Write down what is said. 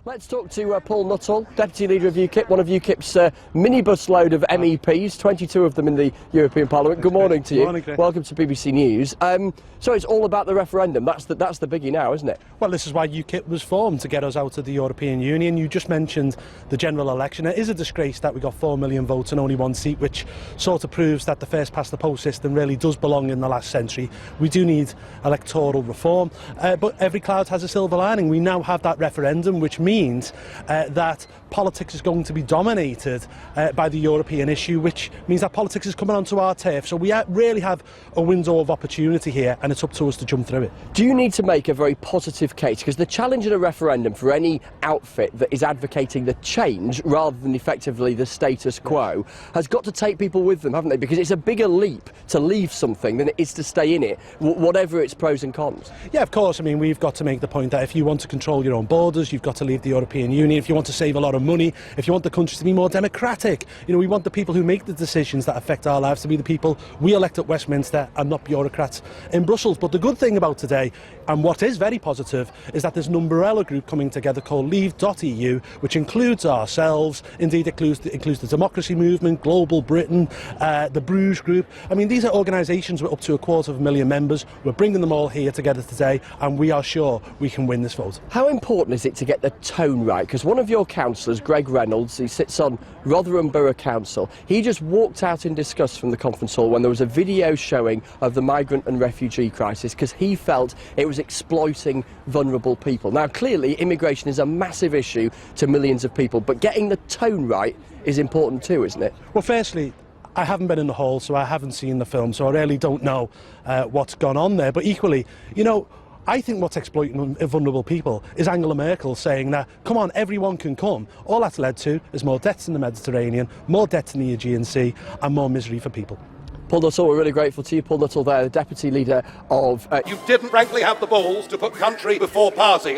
Let's talk to Paul Nuttall, Deputy Leader of UKIP, one of UKIP's minibus load of MEPs, 22 of them in the European Parliament. Good morning to you. Morning, Chris. Welcome to BBC News. So it's all about the referendum. That's the biggie now, isn't it? Well, this is why UKIP was formed, to get us out of the European Union. You just mentioned the general election. It is a disgrace that we got 4 million votes and only one seat, which sort of proves that the first past the post system really does belong in the last century. We do need electoral reform, but every cloud has a silver lining. We now have that referendum, which means that politics is going to be dominated by the European issue, which means that politics is coming onto our turf. So we really have a window of opportunity here, and it's up to us to jump through it. Do you need to make a very positive case? Because the challenge in a referendum for any outfit that is advocating the change rather than effectively the status quo has got to take people with them, haven't they? Because it's a bigger leap to leave something than it is to stay in it, whatever its pros and cons. Yeah, of course. I mean, we've got to make the point that if you want to control your own borders, you've got to leave the European Union. If you want to save a lot of money, if you want the country to be more democratic, we want the people who make the decisions that affect our lives to be the people we elect at Westminster and not bureaucrats in Brussels. But the good thing about today, and what is very positive, is that there's an umbrella group coming together called Leave.eu, which includes ourselves, indeed includes the Democracy Movement, Global Britain, the Bruges Group. I mean, these are organisations with up to 250,000 members. We're bringing them all here together today, and we are sure we can win this vote. How important is it to get the tone right? Because one of your councillors, Greg Reynolds, he sits on Rotherham Borough Council, he just walked out in disgust from the conference hall when there was a video showing of the migrant and refugee crisis, because he felt it was exploiting vulnerable people. Now, clearly, immigration is a massive issue to millions of people, but getting the tone right is important too, isn't it? Well, firstly, I haven't been in the hall, so I haven't seen the film, so I really don't know what's gone on there. But equally, I think what's exploiting vulnerable people is Angela Merkel saying that, come on, everyone can come. All that's led to is more deaths in the Mediterranean, more deaths in the Aegean Sea, and more misery for people. Paul Nuttall, we're really grateful to you. Paul Nuttall there, the Deputy Leader of... You didn't frankly have the balls to put country before party.